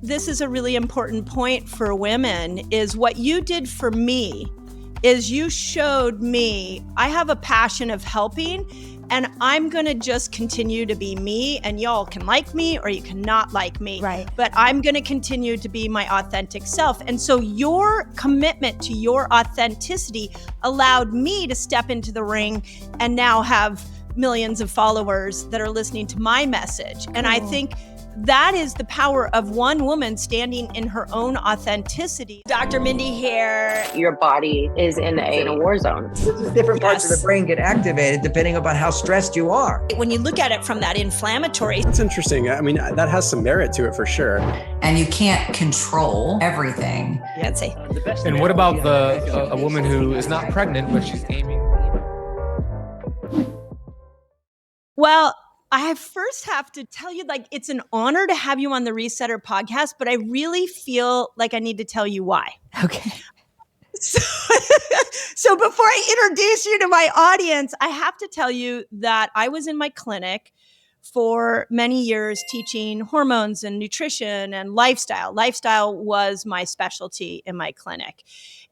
This is a really important point for women, is what you did for me is you showed me I have a passion of helping, and I'm going to just continue to be me, and y'all can like me or you cannot like me. Right. But I'm going to continue to be my authentic self. And so your commitment to your authenticity allowed me to step into the ring and now have millions of followers that are listening to my message. And I think that is the power of one woman standing in her own authenticity. Dr. Mindy here. Your body is in a war zone. Different parts of the brain get activated depending upon how stressed you are. When you look at it from that inflammatory. That's interesting. I mean, that has some merit to it for sure. And you can't control everything. I'd say. And what about a woman who is not pregnant, but she's aiming? Well, I first have to tell you, it's an honor to have you on the Resetter podcast, but I really feel like I need to tell you why. Okay. So before I introduce you to my audience, I have to tell you that I was in my clinic for many years teaching hormones and nutrition and lifestyle. Lifestyle was my specialty in my clinic.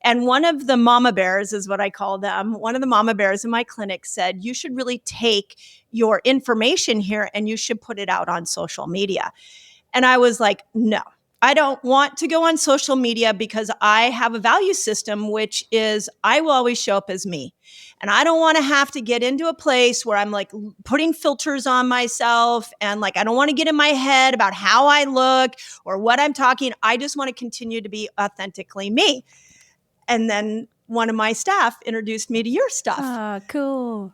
And one of the mama bears is what I call them. One of the mama bears in my clinic said, you should really take your information here and you should put it out on social media. And I was like, no, I don't want to go on social media because I have a value system, which is I will always show up as me. And I don't want to have to get into a place where I'm putting filters on myself and I don't want to get in my head about how I look or what I'm talking. I just want to continue to be authentically me. And then one of my staff introduced me to your stuff. Ah, cool.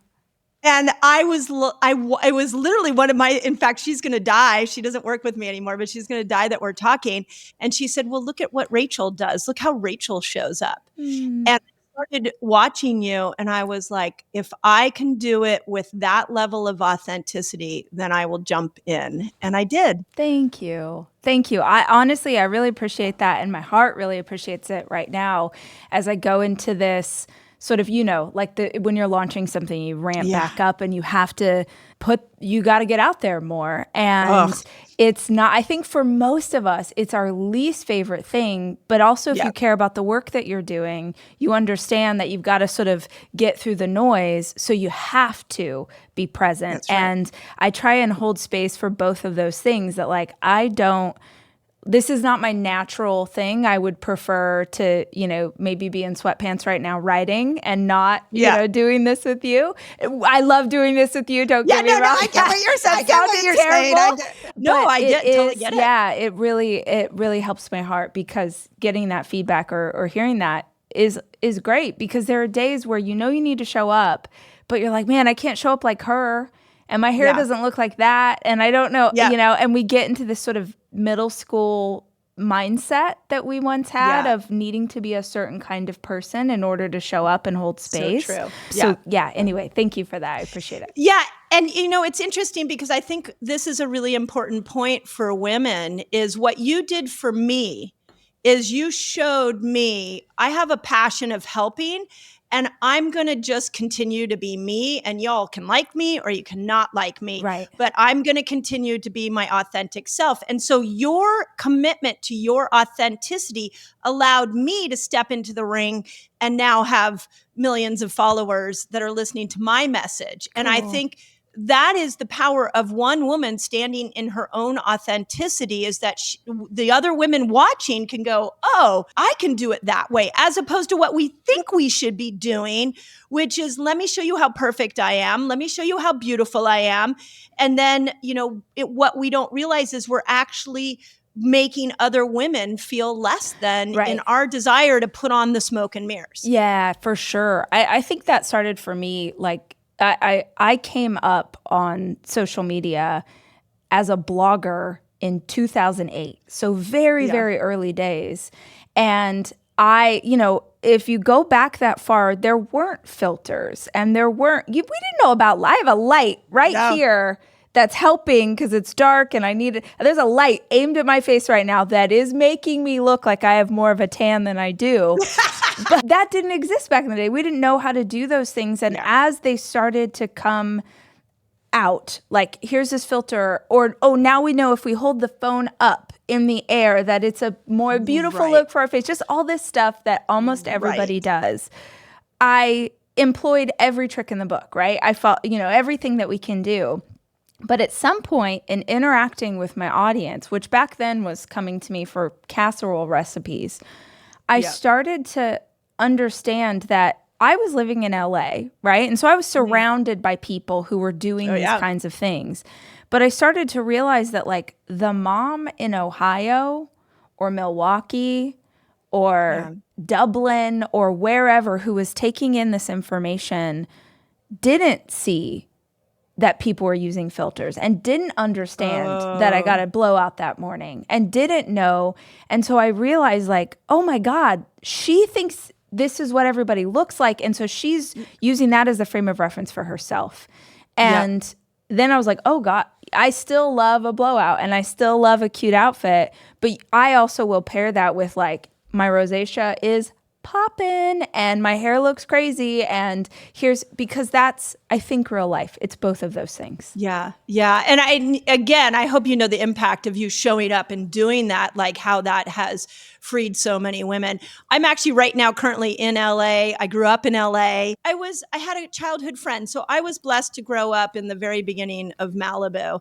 And I was literally one of my, in fact, she's going to die. She doesn't work with me anymore, but she's going to die that we're talking. And she said, well, look at what Rachel does. Look how Rachel shows up. And I started watching you and I was like, if I can do it with that level of authenticity, then I will jump in. And I did. Thank you. Thank you. I really appreciate that. And my heart really appreciates it right now as I go into this sort of, when you're launching something, you ramp back up and you have to you got to get out there more. And it's not, I think for most of us, it's our least favorite thing. But also if you care about the work that you're doing, you understand that you've got to sort of get through the noise. So you have to be present. That's right. And I try and hold space for both of those things that this is not my natural thing. I would prefer to, maybe be in sweatpants right now writing and not, doing this with you. I love doing this with you. Don't get me wrong. No, I get what you're saying. I get what you're saying. Totally get it. Yeah, it really helps my heart because getting that feedback or hearing that is great because there are days where you need to show up, but you're like, man, I can't show up like her. And my hair doesn't look like that. And I don't know, and we get into this sort of middle school mindset that we once had of needing to be a certain kind of person in order to show up and hold space. So true. So anyway, thank you for that. I appreciate it. Yeah. And, it's interesting because I think this is a really important point for women is what you did for me is you showed me I have a passion of helping. And I'm going to just continue to be me, and y'all can like me or you cannot like me. Right. But I'm going to continue to be my authentic self. And so your commitment to your authenticity allowed me to step into the ring and now have millions of followers that are listening to my message. Cool. And I think that is the power of one woman standing in her own authenticity is that the other women watching can go, oh, I can do it that way, as opposed to what we think we should be doing, which is let me show you how perfect I am. Let me show you how beautiful I am. And then, what we don't realize is we're actually making other women feel less than in our desire to put on the smoke and mirrors. Yeah, for sure. I think that started for me I came up on social media as a blogger in 2008. So very, very early days. And if you go back that far, there weren't filters and we didn't know about, I have a light here that's helping because it's dark and there's a light aimed at my face right now that is making me look like I have more of a tan than I do. But that didn't exist back in the day. We didn't know how to do those things. And as they started to come out, here's this filter, or, now we know if we hold the phone up, in the air, that it's a more beautiful look for our face, just all this stuff that almost everybody does. I employed every trick in the book, right? I felt, everything that we can do. But at some point in interacting with my audience, which back then was coming to me for casserole recipes, I started to understand that I was living in LA, right? And so I was surrounded by people who were doing these kinds of things. But I started to realize that like the mom in Ohio or Milwaukee or Dublin or wherever who was taking in this information didn't see that people were using filters and didn't understand that I got a blowout that morning and didn't know. And so I realized like, oh my God, she thinks this is what everybody looks like. And so she's using that as a frame of reference for herself. And then I was like, oh God, I still love a blowout and I still love a cute outfit. But I also will pair that with like, my rosacea is poppin' and my hair looks crazy, and because that's, I think, real life. It's both of those things. Yeah. And I hope you know the impact of you showing up and doing that, like how that has freed so many women. I'm actually right now currently in LA. I grew up in LA. I had a childhood friend, so I was blessed to grow up in the very beginning of Malibu.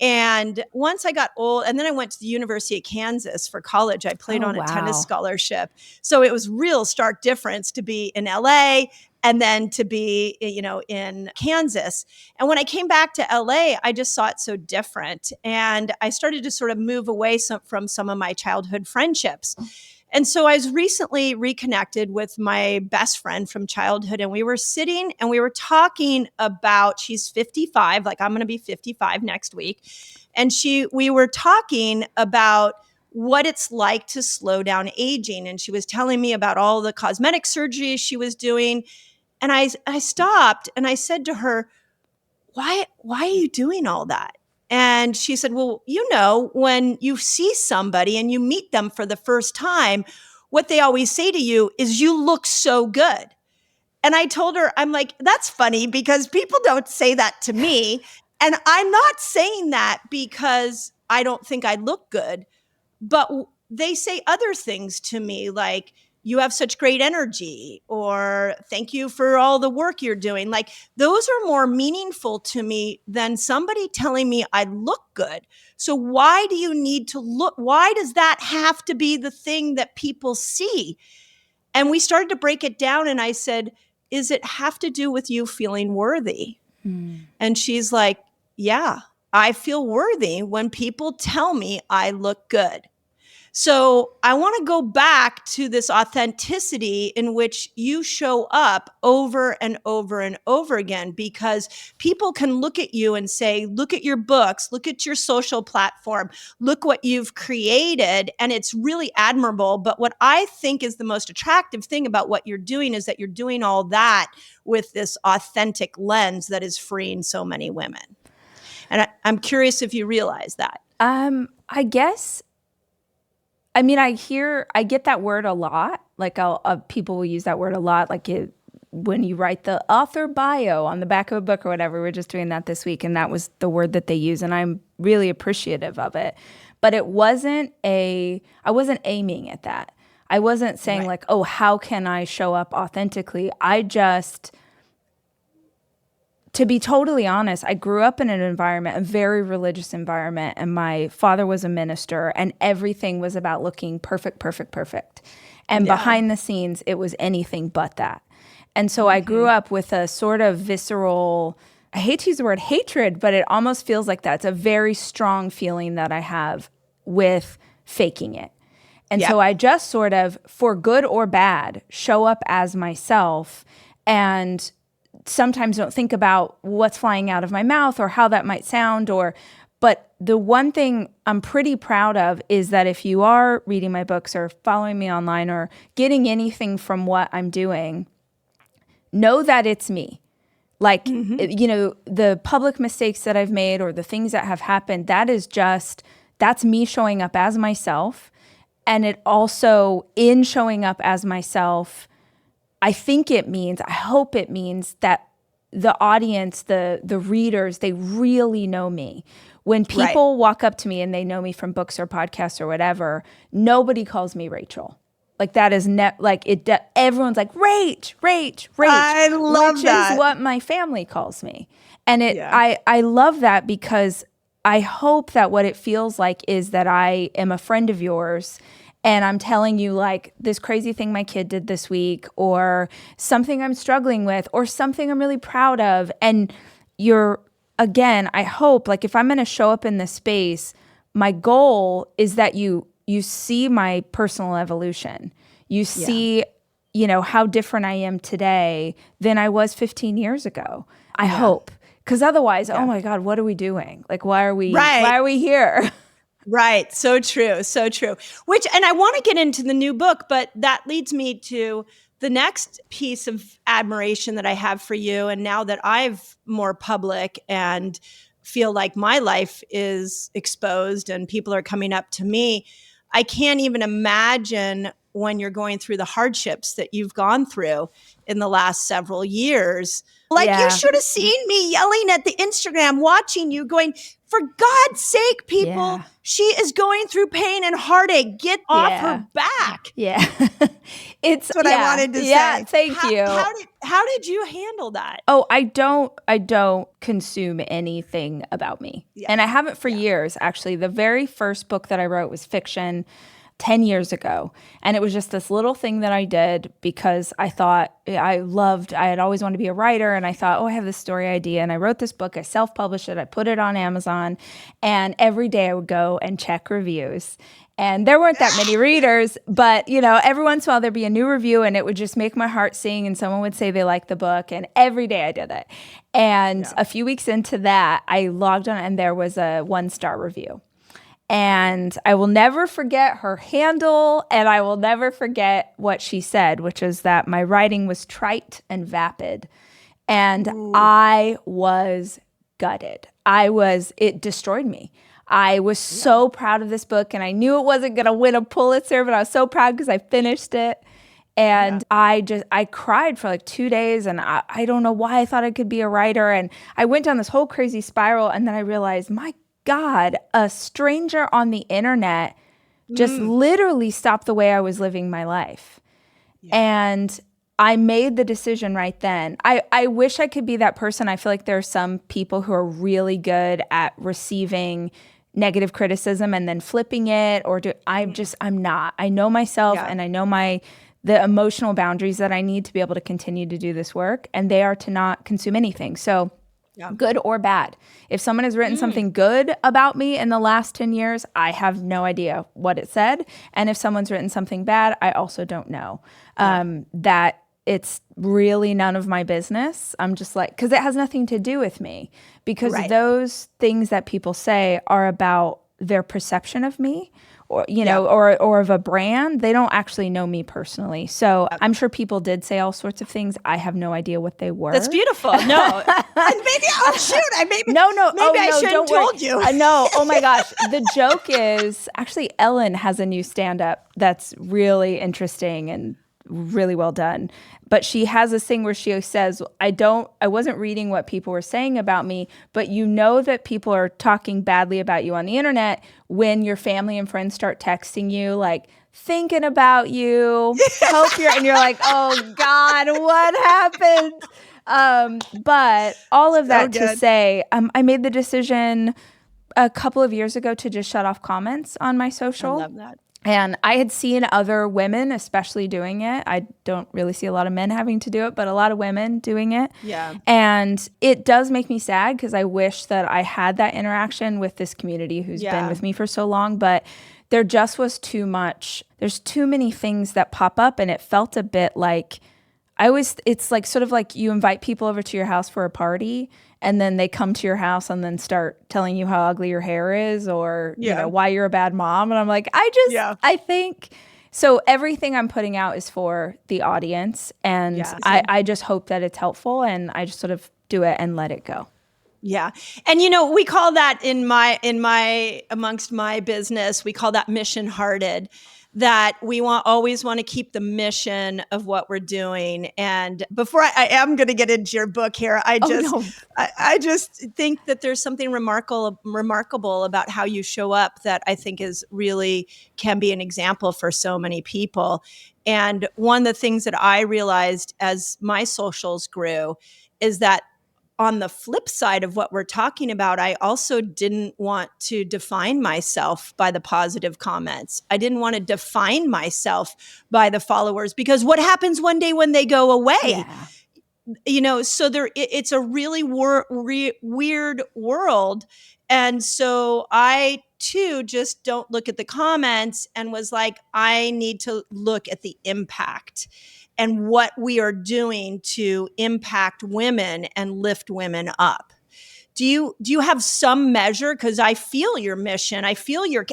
And once I got old, and then I went to the University of Kansas for college. I played on a tennis scholarship. So it was real stark difference to be in LA and then to be, in Kansas. And when I came back to LA, I just saw it so different. And I started to sort of move away from some of my childhood friendships. And so I was recently reconnected with my best friend from childhood, and we were sitting and we were talking about, she's 55, like I'm going to be 55 next week. And we were talking about what it's like to slow down aging. And she was telling me about all the cosmetic surgery she was doing. And I stopped and I said to her, why are you doing all that? And she said, well, when you see somebody and you meet them for the first time, what they always say to you is, you look so good. And I told her, I'm like, that's funny because people don't say that to me. And I'm not saying that because I don't think I look good, but they say other things to me like, you have such great energy, or thank you for all the work you're doing. Like those are more meaningful to me than somebody telling me I look good. So why do you need to look? Why does that have to be the thing that people see? And we started to break it down. And I said, is it have to do with you feeling worthy? And she's like, yeah, I feel worthy when people tell me I look good. So I want to go back to this authenticity in which you show up over and over and over again, because people can look at you and say, look at your books, look at your social platform, look what you've created. And it's really admirable. But what I think is the most attractive thing about what you're doing is that you're doing all that with this authentic lens that is freeing so many women. And I'm curious if you realize that. I guess. I mean, I get that word a lot. Like people will use that word a lot. Like when you write the author bio on the back of a book or whatever. We were just doing that this week, and that was the word that they use, and I'm really appreciative of it. But I wasn't aiming at that. I wasn't saying like, oh, how can I show up authentically? To be totally honest, I grew up in an environment, a very religious environment, and my father was a minister, and everything was about looking perfect, perfect, perfect. And behind the scenes, it was anything but that. And so I grew up with a sort of visceral, I hate to use the word hatred, but it almost feels like that. It's a very strong feeling that I have with faking it. And so I just sort of, for good or bad, show up as myself, and sometimes don't think about what's flying out of my mouth or how that might sound, but the one thing I'm pretty proud of is that if you are reading my books or following me online or getting anything from what I'm doing, know that it's me. Like, the public mistakes that I've made or the things that have happened, that's me showing up as myself. And it also, in showing up as myself, I hope it means that the audience, the readers, they really know me. When people walk up to me and they know me from books or podcasts or whatever, nobody calls me Rachel. Like that is everyone's like Rach. I love which that. is what my family calls me. And I love that because I hope that what it feels like is that I am a friend of yours and I'm telling you like this crazy thing my kid did this week or something I'm struggling with or something I'm really proud of. And again, I hope like if I'm going to show up in this space, my goal is that you see my personal evolution. You see, how different I am today than I was 15 years ago. I hope. Because otherwise, oh my God, what are we doing? Like, why are we here? Right. So true. So true. And I want to get into the new book, but that leads me to the next piece of admiration that I have for you. And now that I've more public and feel like my life is exposed and people are coming up to me, I can't even imagine when you're going through the hardships that you've gone through in the last several years. Like you should have seen me yelling at the Instagram, watching you going, for God's sake, people, she is going through pain and heartache. Get off her back. Yeah. That's what I wanted to say. Yeah, thank you. How did you handle that? Oh, I don't consume anything about me. Yeah. And I haven't for years, actually. The very first book that I wrote was fiction 10 years ago. And it was just this little thing that I did because I thought I had always wanted to be a writer. And I thought, I have this story idea. And I wrote this book. I self-published it. I put it on Amazon. And every day I would go and check reviews. And there weren't that many readers, but every once in a while there'd be a new review and it would just make my heart sing and someone would say they liked the book. And every day I did it. And a few weeks into that, I logged on and there was a 1-star review. And I will never forget her handle, and I will never forget what she said, which is that my writing was trite and vapid. And I was gutted. It destroyed me. I was so proud of this book, and I knew it wasn't going to win a Pulitzer, but I was so proud because I finished it. And I cried for like 2 days, and I don't know why I thought I could be a writer. And I went down this whole crazy spiral, and then I realized, my God, a stranger on the internet just literally stopped the way I was living my life. Yeah. And I made the decision right then. I wish I could be that person. I feel like there are some people who are really good at receiving negative criticism and then flipping it, I'm not. I know myself and I know the emotional boundaries that I need to be able to continue to do this work, and they are to not consume anything. So good or bad. If someone has written something good about me in the last 10 years, I have no idea what it said. And if someone's written something bad, I also don't know. That it's really none of my business. I'm just like, because it has nothing to do with me. Because those things that people say are about their perception of me, or or of a brand. They don't actually know me personally. So I'm sure people did say all sorts of things. I have no idea what they were. That's beautiful. No, maybe I shouldn't have told you. No. Oh my gosh. The joke is actually Ellen has a new stand-up that's really interesting and really well done. But she has this thing where she says, I wasn't reading what people were saying about me, but that people are talking badly about you on the internet when your family and friends start texting you like, thinking about you, and you're like, oh God, what happened? But all of that to say, I made the decision a couple of years ago to just shut off comments on my social. I love that. And I had seen other women especially doing it. I don't really see a lot of men having to do it, but a lot of women doing it. Yeah. And it does make me sad because I wish that I had that interaction with this community who's been with me for so long. But there just was too much. There's too many things that pop up, and it felt a bit like it's like sort of like you invite people over to your house for a party, and then they come to your house and then start telling you how ugly your hair is or why you're a bad mom. And I'm like, I think so. Everything I'm putting out is for the audience, and I just hope that it's helpful, and I just sort of do it and let it go. Yeah. And we call that amongst my business, we call that mission hearted. that we always want to keep the mission of what we're doing. And before I am going to get into your book here, I just think that there's something remarkable about how you show up that I think is really can be an example for so many people. And one of the things that I realized as my socials grew is that on the flip side of what we're talking about, I also didn't want to define myself by the positive comments. I didn't want to define myself by the followers, because what happens one day when they go away? Yeah. You know, so it's a really weird world. And so I too just don't look at the comments and was like, I need to look at the impact and what we are doing to impact women and lift women up. Do you have some measure? Because I feel your mission. I feel your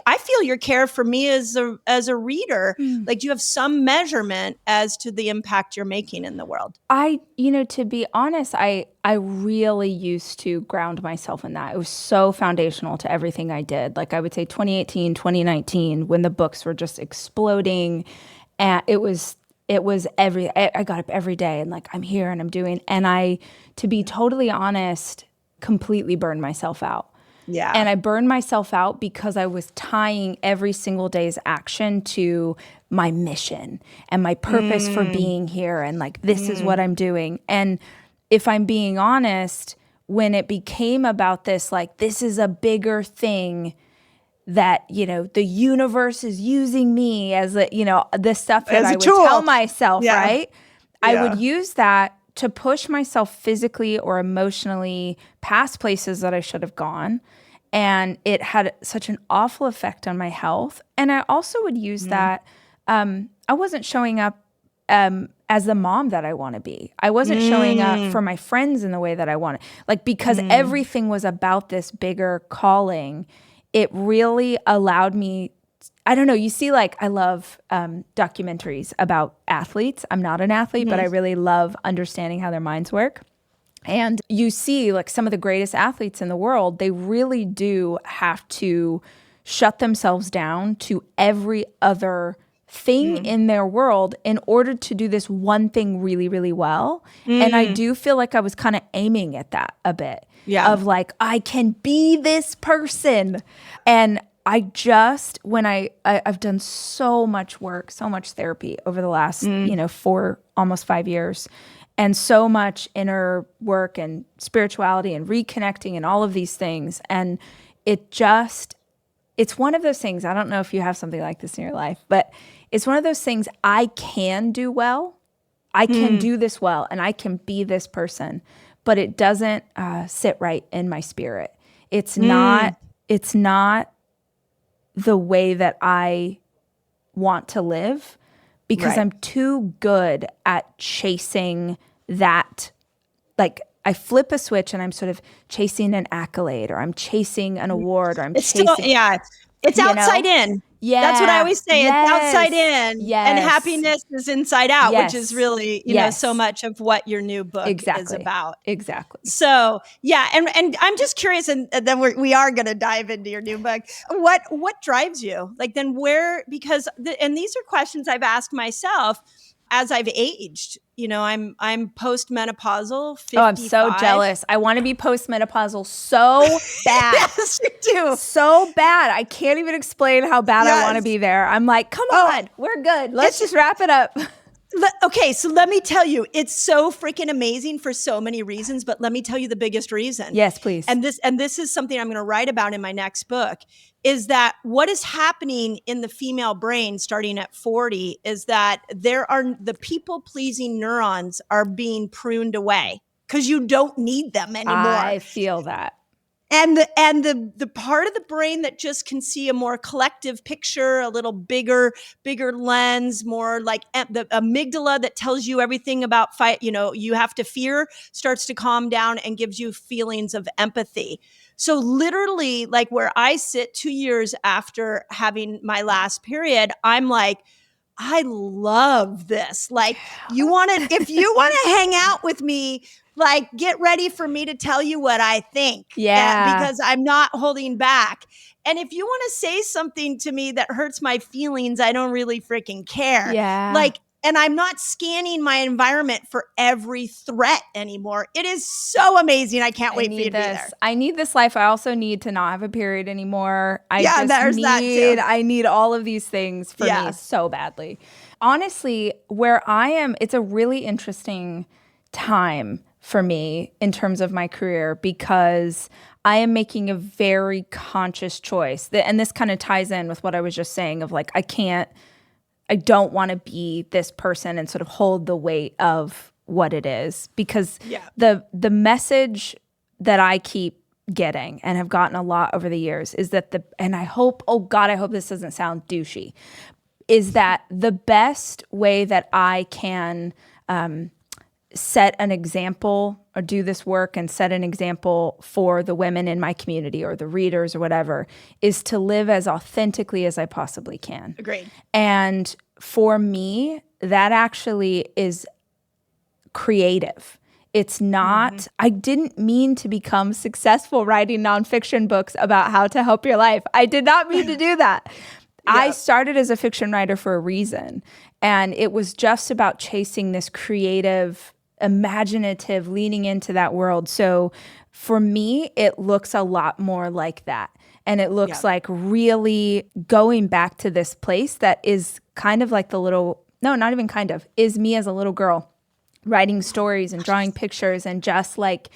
care for me as a reader. Like, do you have some measurement as to the impact you're making in the world? To be honest, I really used to ground myself in that. It was so foundational to everything I did. Like, I would say 2018, 2019, when the books were just exploding, and it was I got up every day and like, I'm here and I'm doing, and to be totally honest, completely burned myself out. Yeah. And I burned myself out because I was tying every single day's action to my mission and my purpose for being here. And like, this is what I'm doing. And if I'm being honest, when it became about this, like, this is a bigger thing that, the universe is using me as the stuff that I would tell myself, right? I would use that to push myself physically or emotionally past places that I should have gone. And it had such an awful effect on my health. And I also would use that. I wasn't showing up as the mom that I want to be. I wasn't showing up for my friends in the way that I wanted. Like, because everything was about this bigger calling, it really allowed me. I don't know. You see, like, I love documentaries about athletes. I'm not an athlete, but I really love understanding how their minds work. And you see, like, some of the greatest athletes in the world, they really do have to shut themselves down to every other thing in their world in order to do this one thing really, really well. And I do feel like I was kind of aiming at that a bit. Yeah. Of like, I can be this person. And I just, when I've done so much work, so much therapy over the last, 4, almost 5 years, and so much inner work and spirituality and reconnecting and all of these things. And it's one of those things, I don't know if you have something like this in your life, but it's one of those things I can do well. I can do this well, and I can be this person, but it doesn't sit right in my spirit. It's not the way that I want to live, because I'm too good at chasing that. Like, I flip a switch and I'm sort of chasing an accolade, or I'm chasing an award, or It's outside in. Yeah. That's what I always say. Yes. It's outside in. Yes. And happiness is inside out, Yes. which is really, so much of what your new book is about. Exactly. So, yeah. And I'm just curious, and then we are going to dive into your new book. What drives you? Like, then because these are questions I've asked myself as I've aged. I'm postmenopausal, 55. Oh, I'm so jealous. I want to be postmenopausal so bad. Yes, you do. So bad. I can't even explain how bad I want to be there. I'm like, come on, we're good. Let's just wrap it up. Okay, so let me tell you, it's so freaking amazing for so many reasons, but let me tell you the biggest reason. Yes, please. And this is something I'm going to write about in my next book, is that what is happening in the female brain starting at 40 is that the people-pleasing neurons are being pruned away because you don't need them anymore. I feel that. And the part of the brain that just can see a more collective picture, a little bigger lens, more like the amygdala that tells you everything about fight, you have to fear, starts to calm down and gives you feelings of empathy. So literally, like, where I sit 2 years after having my last period, I'm like, I love this. Like, if you want to hang out with me, like, get ready for me to tell you what I think. Yeah. Because I'm not holding back. And if you want to say something to me that hurts my feelings, I don't really freaking care. Yeah. Like, and I'm not scanning my environment for every threat anymore. It is so amazing. I can't wait for you to be there. I need this life. I also need to not have a period anymore. There's that too. I need all of these things for me so badly. Honestly, where I am, it's a really interesting time for me in terms of my career because I am making a very conscious choice. And this kind of ties in with what I was just saying of like, I don't want to be this person and sort of hold the weight of what it is because the message that I keep getting and have gotten a lot over the years is that and I hope, oh God, I hope this doesn't sound douchey, is that the best way that I can set an example or do this work and set an example for the women in my community or the readers or whatever is to live as authentically as I possibly can. Agreed. And for me, that actually is creative. It's not, I didn't mean to become successful writing nonfiction books about how to help your life. I did not mean to do that. I started as a fiction writer for a reason. And it was just about chasing this creative, imaginative, leaning into that world. So for me, it looks a lot more like that. And it looks like really going back to this place that is kind of like not even kind of, is me as a little girl writing stories and drawing pictures and just like,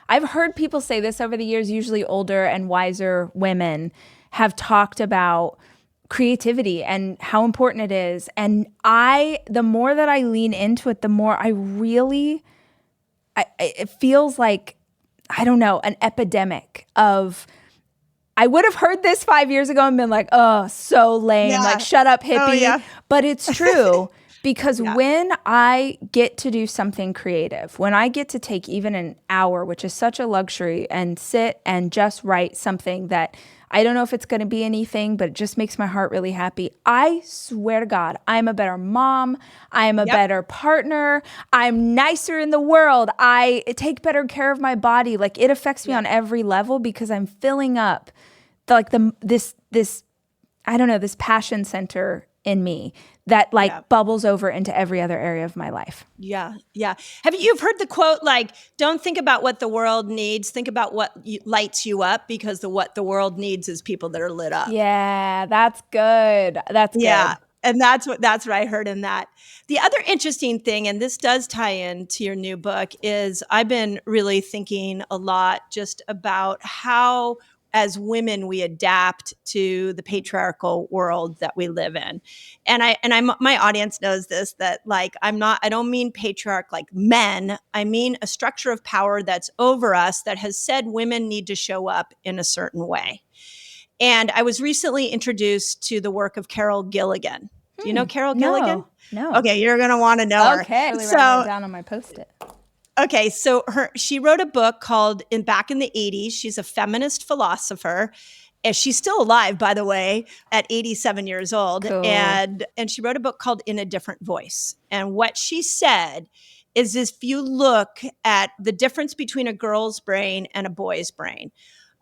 I've heard people say this over the years, usually older and wiser women have talked about creativity and how important it is. And the more that I lean into it, the more it feels like, I don't know, an epidemic of, I would have heard this 5 years ago and been like, oh, so lame, like shut up hippie. Oh, yeah. But it's true because when I get to do something creative, when I get to take even an hour, which is such a luxury, and sit and just write something that I don't know if it's going to be anything, but it just makes my heart really happy. I swear to God, I'm a better mom. I'm a better partner. I'm nicer in the world. I take better care of my body. Like it affects me on every level because I'm filling up this passion center in me that bubbles over into every other area of my life. Yeah. You've heard the quote, like, don't think about what the world needs. Think about what lights you up because what the world needs is people that are lit up. Yeah, that's good. That's good. Yeah. And that's what I heard in that. The other interesting thing, and this does tie into your new book, is I've been really thinking a lot just about how as women, we adapt to the patriarchal world that we live in. And my audience knows this, that like, I don't mean patriarch like men. I mean a structure of power that's over us that has said women need to show up in a certain way. And I was recently introduced to the work of Carol Gilligan. Do you know Carol Gilligan? No. Okay, you're going to want to know her. Okay, really writing it down on my Post-it. Okay, so she wrote a book called back in the 80s. She's a feminist philosopher. And she's still alive, by the way, at 87 years old. Cool. And she wrote a book called In a Different Voice. And what she said is if you look at the difference between a girl's brain and a boy's brain,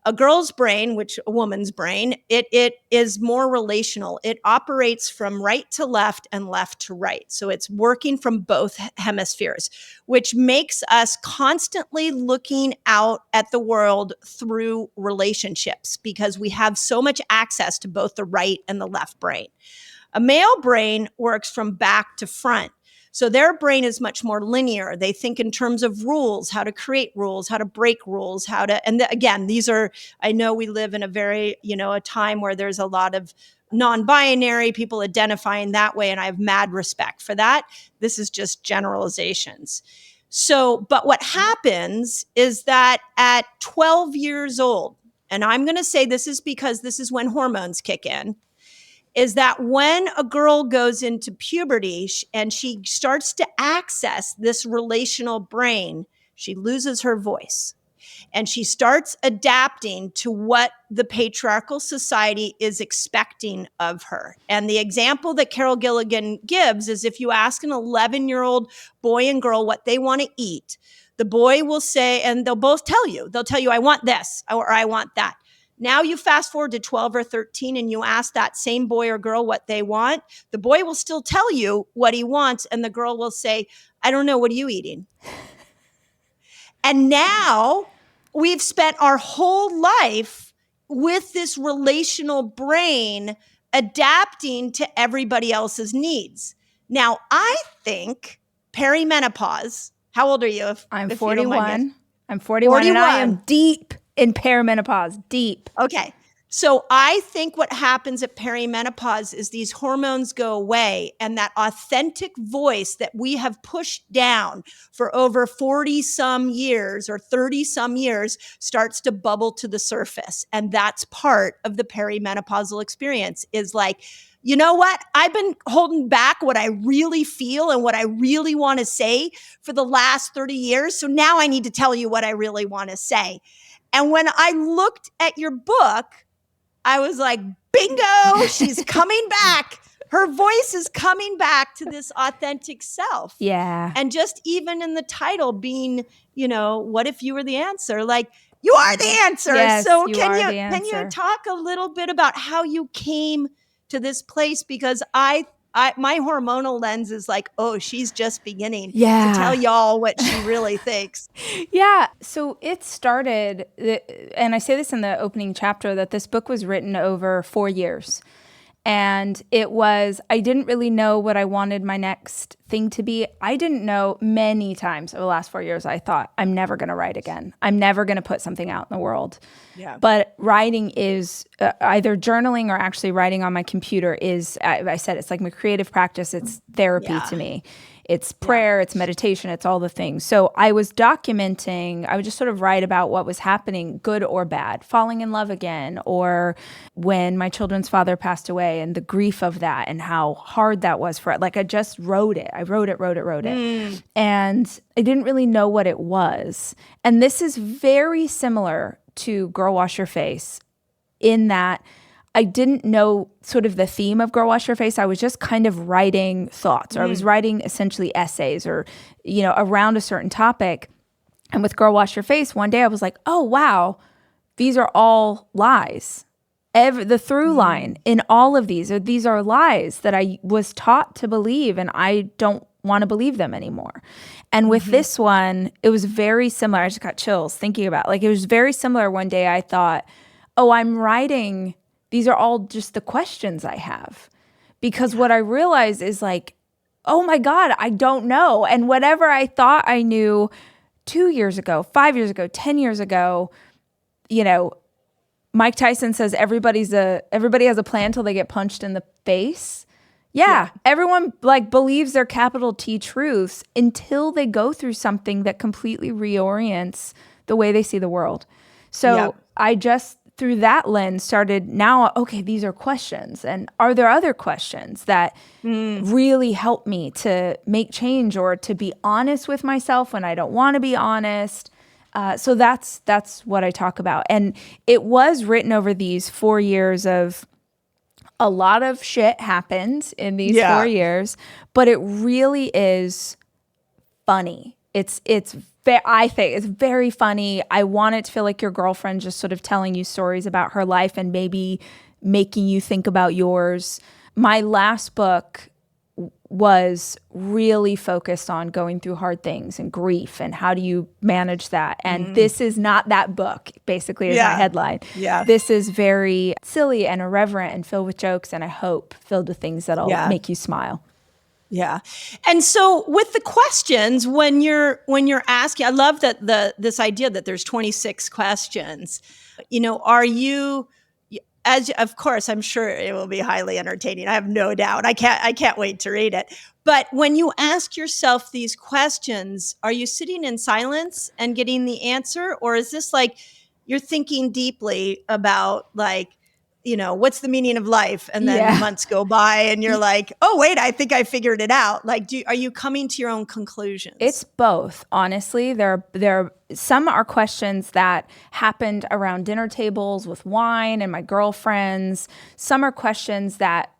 a girl's brain, which a woman's brain, it is more relational. It operates from right to left and left to right. So it's working from both hemispheres, which makes us constantly looking out at the world through relationships because we have so much access to both the right and the left brain. A male brain works from back to front. So their brain is much more linear. They think in terms of rules, how to create rules, how to break rules, again, these are, I know we live in a very, a time where there's a lot of non-binary people identifying that way. And I have mad respect for that. This is just generalizations. So, but what happens is that at 12 years old, and I'm going to say this is because this is when hormones kick in, is that when a girl goes into puberty and she starts to access this relational brain, she loses her voice and she starts adapting to what the patriarchal society is expecting of her. And the example that Carol Gilligan gives is if you ask an 11-year-old boy and girl what they want to eat, the boy will say, and they'll both tell you, I want this or I want that. Now you fast forward to 12 or 13 and you ask that same boy or girl what they want. The boy will still tell you what he wants. And the girl will say, I don't know. What are you eating? And now we've spent our whole life with this relational brain adapting to everybody else's needs. Now, I think perimenopause, how old are you? I'm if you don't mind me 41. I'm 41 and I am deep in perimenopause, deep. Okay. So I think what happens at perimenopause is these hormones go away and that authentic voice that we have pushed down for over 40 some years or 30 some years starts to bubble to the surface. And that's part of the perimenopausal experience is like, you know what? I've been holding back what I really feel and what I really want to say for the last 30 years. So now I need to tell you what I really want to say. And when I looked at your book, I was like, bingo, she's coming back. Her voice is coming back to this authentic self. Yeah. And just even in the title being, what if you were the answer? Like, you are the answer. Yes, so you can are you the can you answer. talk a little bit about how you came to this place? Because I my hormonal lens is like, oh, she's just beginning to tell y'all what she really thinks. Yeah. So it started, and I say this in the opening chapter, that this book was written over 4 years. And I didn't really know what I wanted my next thing to be. I didn't know many times over the last 4 years, I thought, I'm never going to write again. I'm never going to put something out in the world. Yeah. But writing is either journaling or actually writing on my computer is, I said, it's like my creative practice. It's therapy to me. It's prayer, it's meditation, it's all the things. So I was documenting, I would just sort of write about what was happening, good or bad, falling in love again, or when my children's father passed away and the grief of that and how hard that was for it. Like I just wrote it. I wrote it. And I didn't really know what it was. And this is very similar to Girl Wash Your Face in that I didn't know sort of the theme of Girl Wash Your Face. I was just kind of writing thoughts, or I was writing essentially essays or, around a certain topic. And with Girl Wash Your Face, one day I was like, oh, wow, these are all lies. The through line in all of these are lies that I was taught to believe, and I don't want to believe them anymore. And with this one, it was very similar. I just got chills thinking about it. Like it was very similar. One day I thought, oh, I'm writing, these are all just the questions I have. Because what I realized is like, oh my God, I don't know. And whatever I thought I knew 2 years ago, 5 years ago, 10 years ago, Mike Tyson says everybody has a plan till they get punched in the face. Yeah. Everyone believes their capital T truths until they go through something that completely reorients the way they see the world. So I just, through that lens, started now, okay, these are questions. And are there other questions that really help me to make change or to be honest with myself when I don't want to be honest? So that's what I talk about. And it was written over these 4 years of a lot of shit happened in these 4 years, but it really is funny. I think it's very funny. I want it to feel like your girlfriend just sort of telling you stories about her life and maybe making you think about yours. My last book was really focused on going through hard things and grief and how do you manage that. And this is not that book, basically, is my headline. Yeah. This is very silly and irreverent and filled with jokes, and I hope filled with things that'll make you smile. Yeah. And so with the questions, when you're asking, I love that this idea that there's 26 questions. Are you, of course, I'm sure it will be highly entertaining. I have no doubt. I can't wait to read it. But when you ask yourself these questions, are you sitting in silence and getting the answer? Or is this like you're thinking deeply about what's the meaning of life? And then months go by and you're like, oh, wait, I think I figured it out. Like, are you coming to your own conclusions? It's both, honestly. There some are questions that happened around dinner tables with wine and my girlfriends. Some are questions that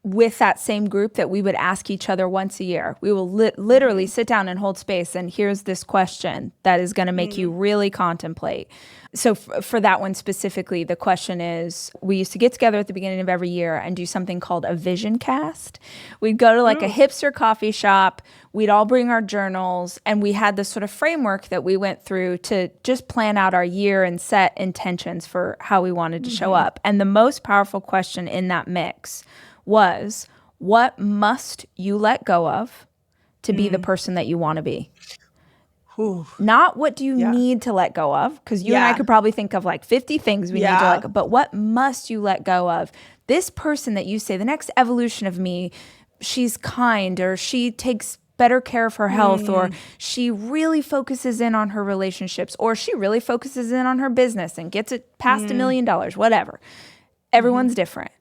with that same group that we would ask each other once a year. We will literally sit down and hold space, and here's this question that is going to make you really contemplate. So for that one specifically, the question is, we used to get together at the beginning of every year and do something called a vision cast. We'd go to like a hipster coffee shop. We'd all bring our journals, and we had this sort of framework that we went through to just plan out our year and set intentions for how we wanted to show up. And the most powerful question in that mix was, what must you let go of to be the person that you want to be? Not what do you need to let go of, because you and I could probably think of like 50 things we need to let go, but what must you let go of? This person that you say, the next evolution of me, she's kind, or she takes better care of her health, or she really focuses in on her relationships, or she really focuses in on her business and gets it past $1 million, whatever. Everyone's different.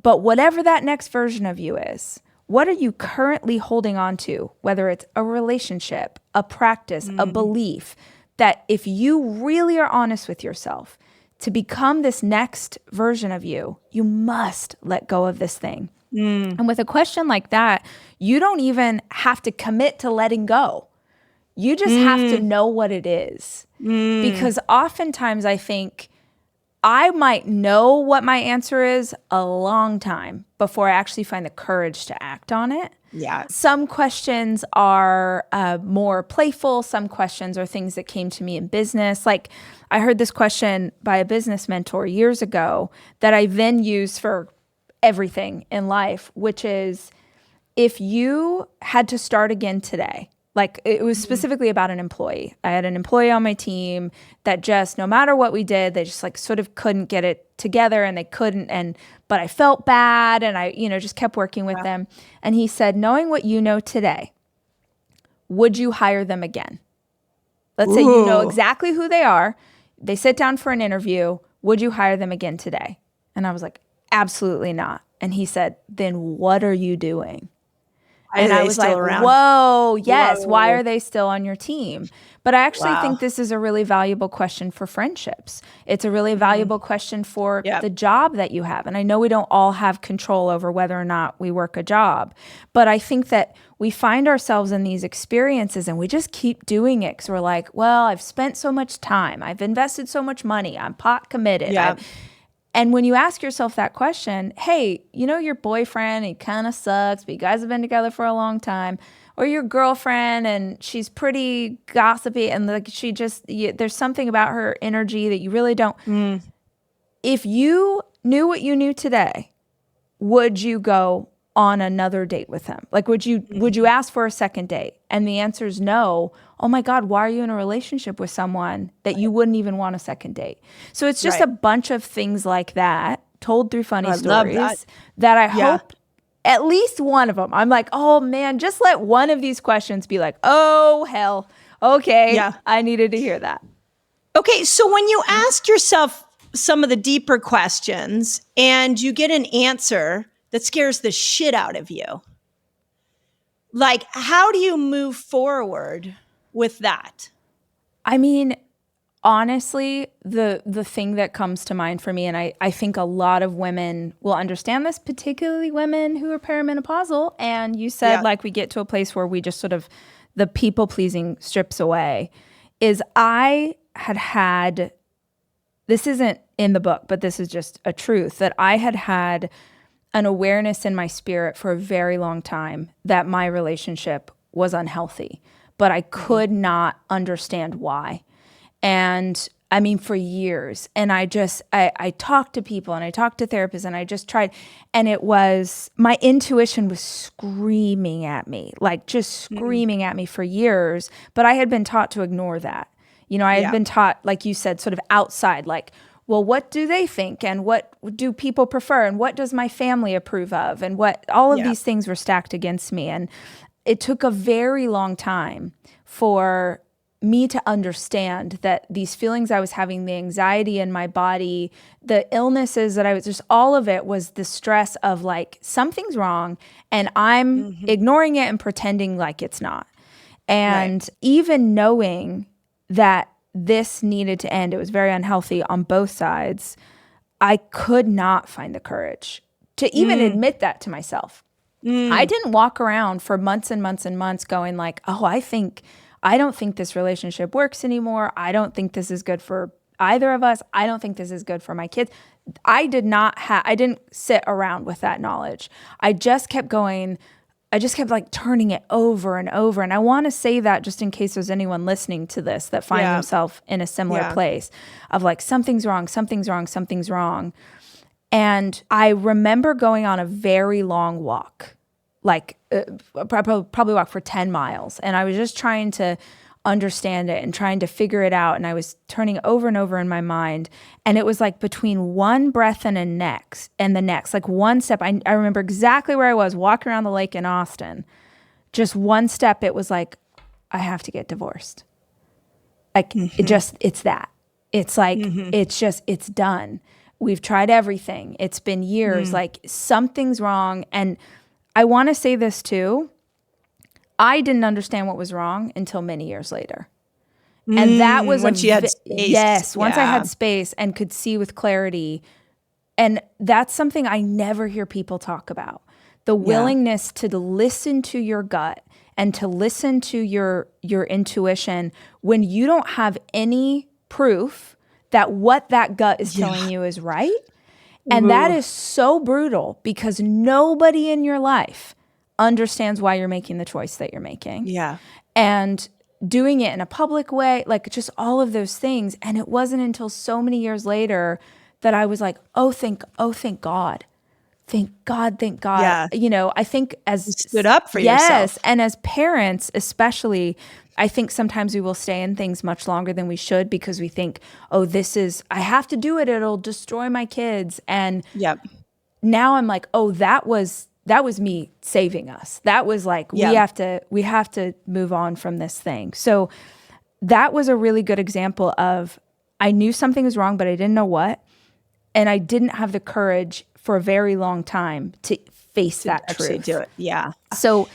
But whatever that next version of you is, what are you currently holding on to, whether it's a relationship, a practice, a belief, that if you really are honest with yourself, to become this next version of you, you must let go of this thing. And with a question like that, you don't even have to commit to letting go. You just have to know what it is. Because oftentimes I think I might know what my answer is a long time before I actually find the courage to act on it. Yeah. Some questions are more playful. Some questions are things that came to me in business. Like, I heard this question by a business mentor years ago that I then use for everything in life, which is, if you had to start again today, like, it was specifically about an employee. I had an employee on my team that just, no matter what we did, they just like sort of couldn't get it together, and they couldn't, but I felt bad, and I, just kept working with them. And he said, knowing what you know today, would you hire them again? Let's say you know exactly who they are. They sit down for an interview. Would you hire them again today? And I was like, absolutely not. And he said, then what are you doing? And I was like, whoa, yes. Why are they still on your team? But I actually think this is a really valuable question for friendships. It's a really valuable question for the job that you have. And I know we don't all have control over whether or not we work a job, but I think that we find ourselves in these experiences and we just keep doing it because we're like, well, I've spent so much time. I've invested so much money. I'm pot committed. And when you ask yourself that question, hey, your boyfriend, he kind of sucks, but you guys have been together for a long time, or your girlfriend, and she's pretty gossipy, and like she just, there's something about her energy that you really don't. If you knew what you knew today, would you go on another date with him? Like, would you ask for a second date? And the answer is no. Oh my God, why are you in a relationship with someone that you wouldn't even want a second date? So it's just a bunch of things like that told through funny stories that I hope at least one of them, I'm like, oh man, just let one of these questions be like, oh hell, okay, I needed to hear that. Okay, so when you ask yourself some of the deeper questions and you get an answer that scares the shit out of you, like, how do you move forward with that? I mean, honestly, the thing that comes to mind for me, and I think a lot of women will understand this, particularly women who are perimenopausal, and you said like we get to a place where we just sort of, the people pleasing strips away, is I had, this isn't in the book, but this is just a truth, that I had an awareness in my spirit for a very long time that my relationship was unhealthy, but I could not understand why. And I mean, for years. And I talked to people and I talked to therapists and I just tried. And it was, my intuition was screaming at me, like just screaming at me for years. But I had been taught to ignore that. I had been taught, like you said, sort of outside, like, well, what do they think? And what do people prefer? And what does my family approve of? And what, all of these things were stacked against me. And it took a very long time for me to understand that these feelings I was having, the anxiety in my body, the illnesses that I was, just all of it was the stress of like, something's wrong and I'm ignoring it and pretending like it's not. And even knowing that this needed to end, it was very unhealthy on both sides, I could not find the courage to even admit that to myself. I didn't walk around for months and months and months going like, oh, I don't think this relationship works anymore. I don't think this is good for either of us. I don't think this is good for my kids. I didn't sit around with that knowledge. I just kept going. I just kept like turning it over and over. And I want to say that just in case there's anyone listening to this that find themselves in a similar place of like, something's wrong, something's wrong, something's wrong. And I remember going on a very long walk, like probably walk for 10 miles. And I was just trying to understand it and trying to figure it out. And I was turning over and over in my mind. And it was like between one breath and the next, like one step. I remember exactly where I was walking around the lake in Austin. Just one step, it was like, I have to get divorced. Like it's that. It's like, it's done. We've tried everything. It's been years. Like something's wrong. And I want to say this too. I didn't understand what was wrong until many years later. And that was once you had space. Yes, once I had space and could see with clarity. And that's something I never hear people talk about. The willingness to listen to your gut and to listen to your intuition when you don't have any proof that what that gut is telling you is right. And that is so brutal because nobody in your life understands why you're making the choice that you're making. Yeah. And doing it in a public way, like just all of those things. And it wasn't until so many years later that I was like, thank God. Thank God. Yeah. You know, I think as you stood up for yourself. Yes. And as parents, especially, I think sometimes we will stay in things much longer than we should because we think, I have to do it. It'll destroy my kids. And now I'm like, that was me saving us. That was like, we have to move on from this thing. So that was a really good example of, I knew something was wrong, but I didn't know what. And I didn't have the courage for a very long time to face that truth. Do it. Yeah. So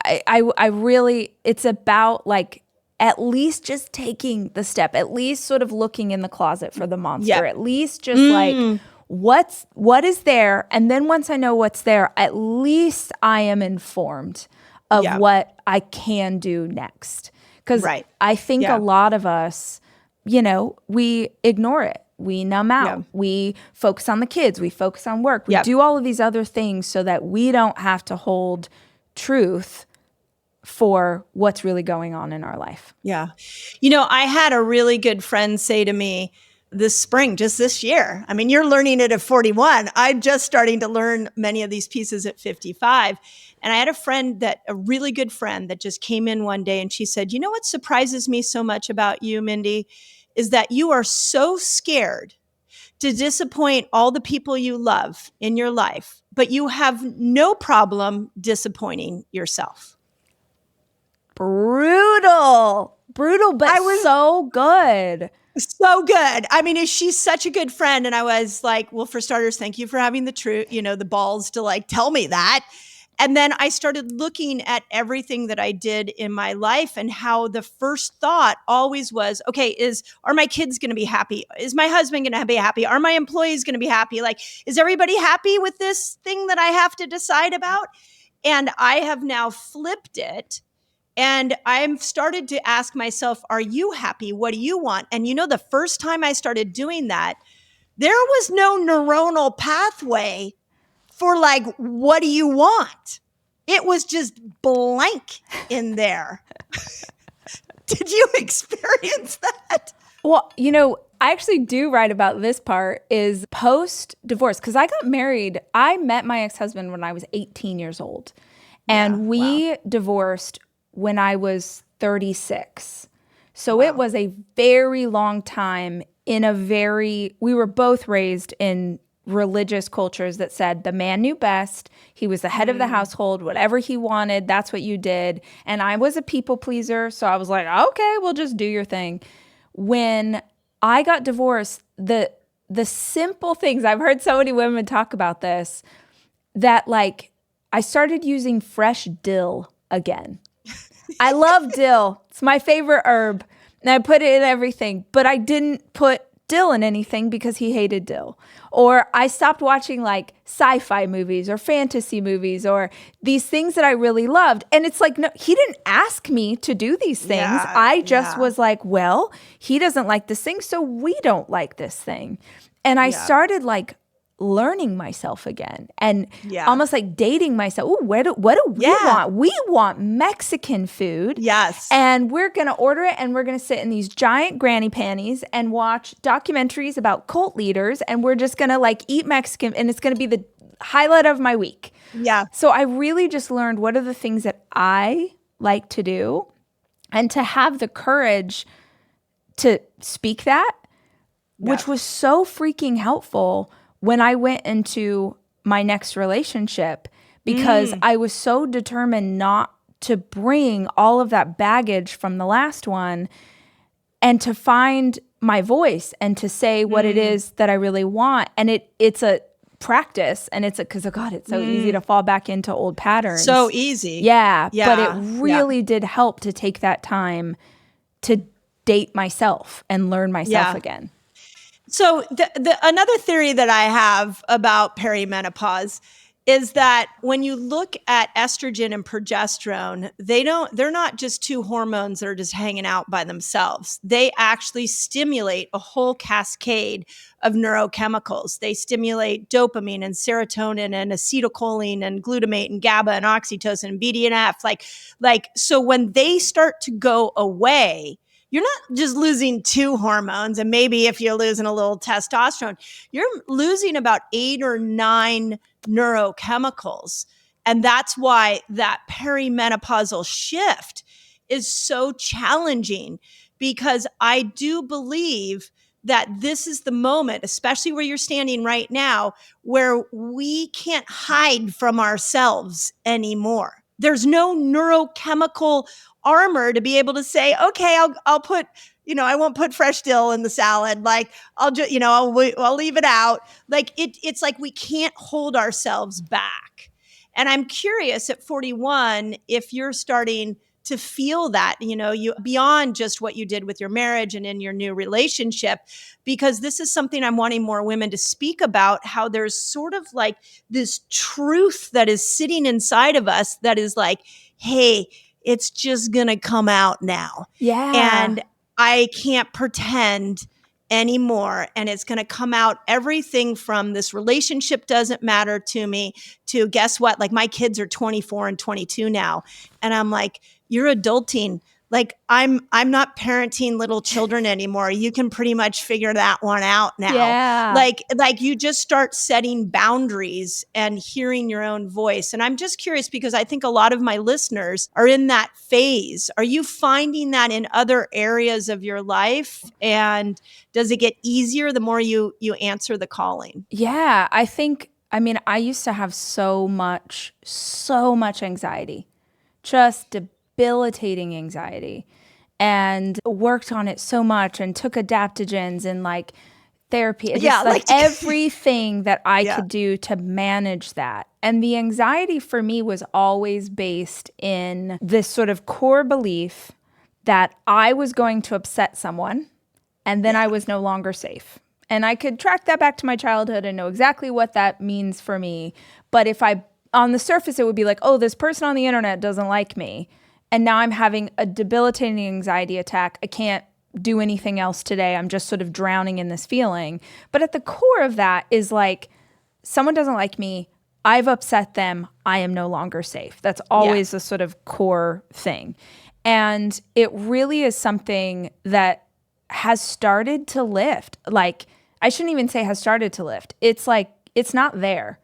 I really, it's about like, at least just taking the step, at least sort of looking in the closet for the monster, at least just like, what is there? And then once I know what's there, at least I am informed of what I can do next. Because I think a lot of us, we ignore it. We numb out. We focus on the kids. We focus on work. We do all of these other things so that we don't have to hold truth for what's really going on in our life. Yeah. I had a really good friend say to me this spring, just this year, I mean, you're learning it at 41. I'm just starting to learn many of these pieces at 55. And I had a really good friend that just came in one day and she said, what surprises me so much about you, Mindy, is that you are so scared to disappoint all the people you love in your life, but you have no problem disappointing yourself. Brutal, but so good. So good. I mean, she's such a good friend. And I was like, well, for starters, thank you for having the balls to like tell me that. And then I started looking at everything that I did in my life and how the first thought always was, okay, are my kids going to be happy? Is my husband going to be happy? Are my employees going to be happy? Like, is everybody happy with this thing that I have to decide about? And I have now flipped it. And I've started to ask myself, are you happy? What do you want? And the first time I started doing that, there was no neuronal pathway for like, what do you want? It was just blank in there. Did you experience that? Well, I actually do write about this part is post-divorce because I got married. I met my ex-husband when I was 18 years old. And we divorced when I was 36. So it was a very long time we were both raised in religious cultures that said the man knew best. He was the head of the household. Whatever he wanted, that's what you did. And I was a people pleaser. So I was like, okay, well, just do your thing. When I got divorced, the simple things, I've heard so many women talk about this, that like I started using fresh dill again. I love dill. It's my favorite herb. And I put it in everything. But I didn't put dill in anything because he hated dill. Or I stopped watching like sci-fi movies or fantasy movies or these things that I really loved. And it's like, no, he didn't ask me to do these things. Yeah, I just was like, well, he doesn't like this thing, so we don't like this thing. And I started like learning myself again and almost like dating myself. Ooh, what do we want? We want Mexican food. Yes. And we're going to order it and we're going to sit in these giant granny panties and watch documentaries about cult leaders. And we're just going to like eat Mexican and it's going to be the highlight of my week. Yeah. So I really just learned what are the things that I like to do and to have the courage to speak that, which was so freaking helpful when I went into my next relationship, because I was so determined not to bring all of that baggage from the last one and to find my voice and to say what it is that I really want. And it's a practice and because, oh God, it's so easy to fall back into old patterns. So easy. Yeah. But it really did help to take that time to date myself and learn myself again. So another theory that I have about perimenopause is that when you look at estrogen and progesterone, they're not just two hormones that are just hanging out by themselves. They actually stimulate a whole cascade of neurochemicals. They stimulate dopamine and serotonin and acetylcholine and glutamate and GABA and oxytocin and BDNF. Like so when they start to go away, you're not just losing two hormones, and maybe if you're losing a little testosterone, you're losing about 8 or 9 neurochemicals. And that's why that perimenopausal shift is so challenging, because I do believe that this is the moment, especially where you're standing right now, where we can't hide from ourselves anymore. There's no neurochemical armor to be able to say, okay, I'll put, I won't put fresh dill in the salad. Like I'll just, I'll leave it out. Like it's like we can't hold ourselves back. And I'm curious at 41 if you're starting to feel that, you beyond just what you did with your marriage and in your new relationship, because this is something I'm wanting more women to speak about, how there's sort of like this truth that is sitting inside of us that is like, hey, it's just going to come out now. Yeah. And I can't pretend anymore. And it's going to come out, everything from this relationship doesn't matter to me to guess what? Like my kids are 24 and 22 now. And I'm like, you're adulting. Like I'm not parenting little children anymore. You can pretty much figure that one out now. Yeah. Like you just start setting boundaries and hearing your own voice. And I'm just curious because I think a lot of my listeners are in that phase. Are you finding that in other areas of your life? And does it get easier the more you answer the calling? Yeah, I used to have so much anxiety, just debilitating anxiety, and worked on it so much and took adaptogens and like therapy. Everything that I could do to manage that. And the anxiety for me was always based in this sort of core belief that I was going to upset someone and then I was no longer safe. And I could track that back to my childhood and know exactly what that means for me. But on the surface, it would be like, oh, this person on the internet doesn't like me. And now I'm having a debilitating anxiety attack. I can't do anything else today. I'm just sort of drowning in this feeling. But at the core of that is like, someone doesn't like me. I've upset them. I am no longer safe. That's always the sort of core thing. And it really is something that has started to lift. Like, I shouldn't even say has started to lift. It's like, it's not there.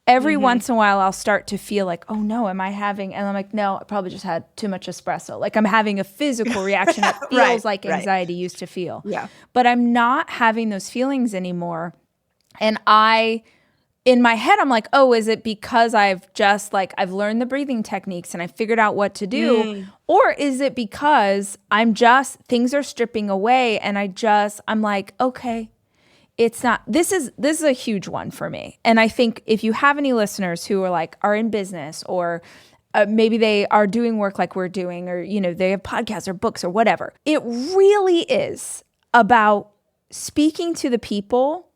Every once in a while, I'll start to feel like, oh no, am I having, and I'm like, no, I probably just had too much espresso. Like I'm having a physical reaction that feels like anxiety used to feel. Yeah. But I'm not having those feelings anymore. And in my head, I'm like, oh, is it because I've learned the breathing techniques and I figured out what to do? Or is it because things are stripping away and I'm like, okay, it's not, this is a huge one for me. And I think if you have any listeners who are in business or maybe they are doing work like we're doing, or, they have podcasts or books or whatever, it really is about speaking to the people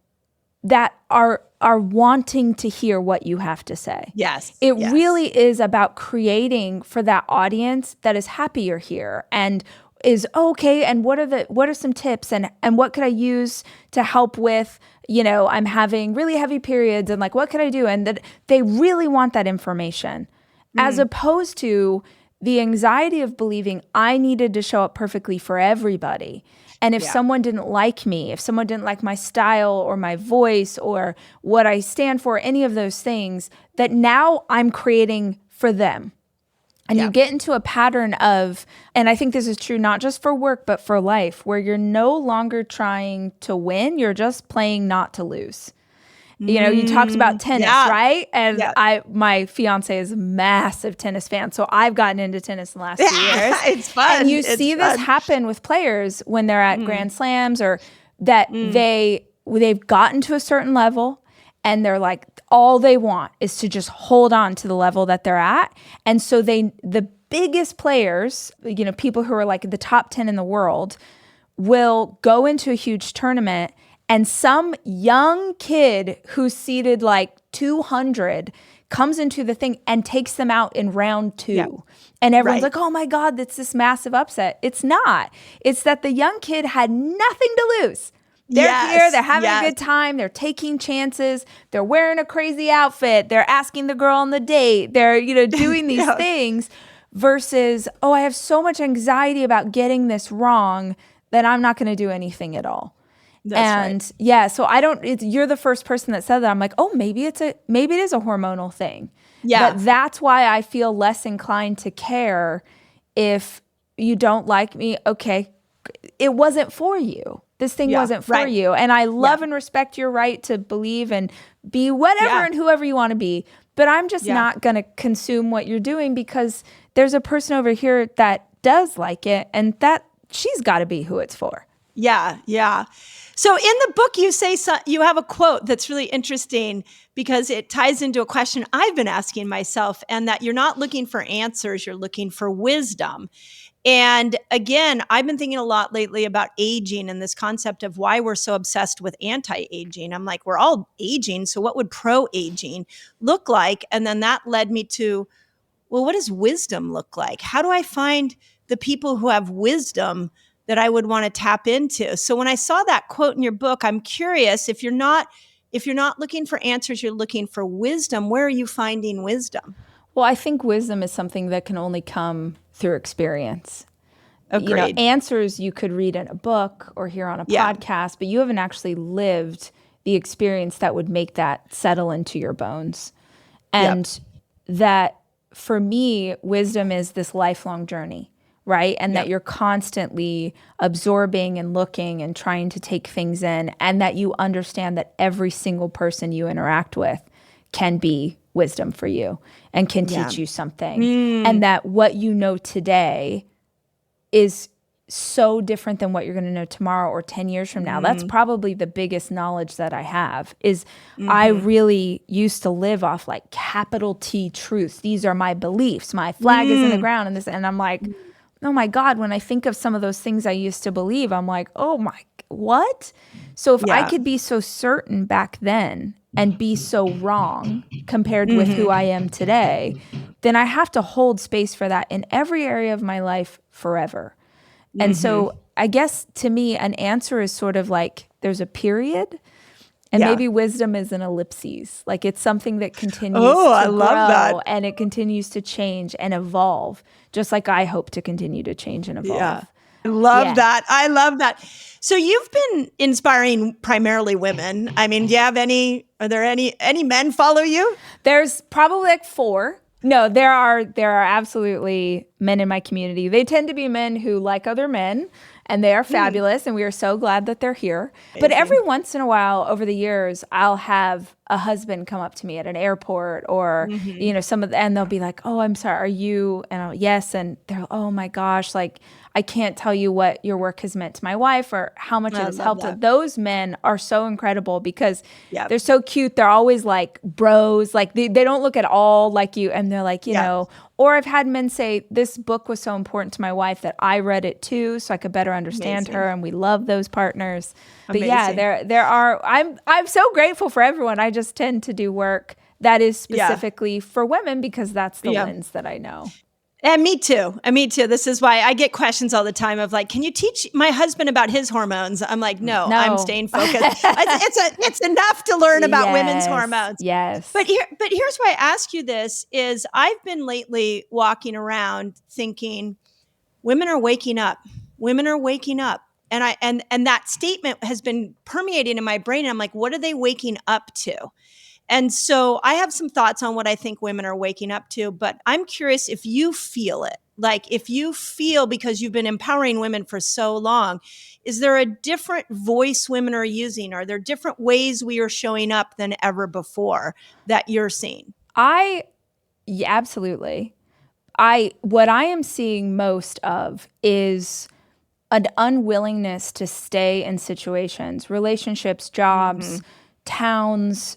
that are wanting to hear what you have to say. Yes. It really is about creating for that audience that is happy you're here and is okay. And what are some tips and what could I use to help with, I'm having really heavy periods and like, what could I do? And that they really want that information as opposed to the anxiety of believing I needed to show up perfectly for everybody. And if someone didn't like me, if someone didn't like my style or my voice or what I stand for, any of those things, that now I'm creating for them. And you get into a pattern of, and I think this is true not just for work, but for life, where you're no longer trying to win, you're just playing not to lose. You talked about tennis, right? And my fiance is a massive tennis fan. So I've gotten into tennis in the last few years. It's fun. And you see this happen with players when they're at Grand Slams or that they've gotten to a certain level and they're like, all they want is to just hold on to the level that they're at. And so the biggest players, people who are like the top 10 in the world will go into a huge tournament. And some young kid who's seeded like 200 comes into the thing and takes them out in round 2. Yep. And everyone's like, oh my God, that's this massive upset. It's not. It's that the young kid had nothing to lose. They're here, they're having a good time, they're taking chances, they're wearing a crazy outfit, they're asking the girl on the date, they're, doing these things versus, oh, I have so much anxiety about getting this wrong that I'm not going to do anything at all. That's right. So you're the first person that said that. I'm like, oh, maybe it is a hormonal thing. Yeah. But that's why I feel less inclined to care if you don't like me. Okay. It wasn't for you. This thing wasn't for you. And I love and respect your right to believe and be whatever and whoever you want to be. But I'm just not going to consume what you're doing because there's a person over here that does like it and that she's got to be who it's for. Yeah. Yeah. So in the book, you have a quote that's really interesting because it ties into a question I've been asking myself, and that you're not looking for answers, you're looking for wisdom. And again, I've been thinking a lot lately about aging and this concept of why we're so obsessed with anti-aging. I'm like, we're all aging, so what would pro-aging look like? And then that led me to, well, what does wisdom look like? How do I find the people who have wisdom that I would want to tap into? So when I saw that quote in your book, I'm curious, if you're not looking for answers, you're looking for wisdom, where are you finding wisdom? Well, I think wisdom is something that can only come through experience. Agreed. Answers you could read in a book or hear on a podcast, but you haven't actually lived the experience that would make that settle into your bones. And that, for me, wisdom is this lifelong journey. Right? And that you're constantly absorbing and looking and trying to take things in, and that you understand that every single person you interact with can be wisdom for you and can teach you something. And that what you know today is so different than what you're going to know tomorrow or 10 years from now. That's probably the biggest knowledge that I have is I really used to live off like capital T truths. These are my beliefs. My flag is in the ground and I'm like, oh my God, when I think of some of those things I used to believe, I'm like, oh my, what? So if I could be so certain back then and be so wrong compared with who I am today, then I have to hold space for that in every area of my life forever. And so I guess to me, an answer is sort of like there's a period. And maybe wisdom is an ellipses. Like it's something that continues to grow and it continues to change and evolve, just like I hope to continue to change and evolve. Yeah. I love that. I love that. So you've been inspiring primarily women. I mean, are there any men follow you? There's probably like 4. No, there are absolutely men in my community. They tend to be men who like other men, and they are fabulous, and we are so glad that they're here. But every once in a while over the years, I'll have a husband come up to me at an airport or, and they'll be like, oh, I'm sorry, are you? And I'll, yes. And they're, oh my gosh, like, I can't tell you what your work has meant to my wife or how much it has helped her. Those men are so incredible because they're so cute. They're always like bros. Like they don't look at all like you. And they're like, you know, Or I've had men say, this book was so important to my wife that I read it too, so I could better understand her, and we love those partners. But yeah, there are, I'm so grateful for everyone. I just tend to do work that is specifically for women because that's the lens that I know. And me too. This is why I get questions all the time of like, can you teach my husband about his hormones? I'm like, no. I'm staying focused. It's enough to learn about women's hormones. Yes. But here's why I ask you this is I've been lately walking around thinking women are waking up. Women are waking up. And that statement has been permeating in my brain. And I'm like, what are they waking up to? And so I have some thoughts on what I think women are waking up to, but I'm curious if you feel it. Like if you feel, because you've been empowering women for so long, is there a different voice women are using? Are there different ways we are showing up than ever before that you're seeing? Absolutely. What I am seeing most of is an unwillingness to stay in situations, relationships, jobs, towns,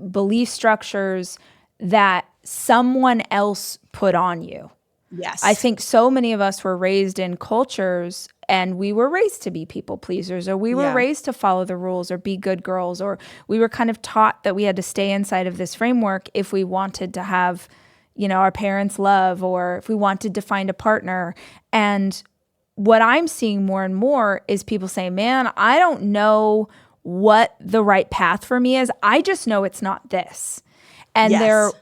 belief structures that someone else put on you. Yes. I think so many of us were raised in cultures and we were raised to be people pleasers, or we were raised to follow the rules or be good girls, or we were kind of taught that we had to stay inside of this framework if we wanted to have, our parents' love, or if we wanted to find a partner. And what I'm seeing more and more is people saying, man, I don't know what the right path for me is. I just know it's not this. And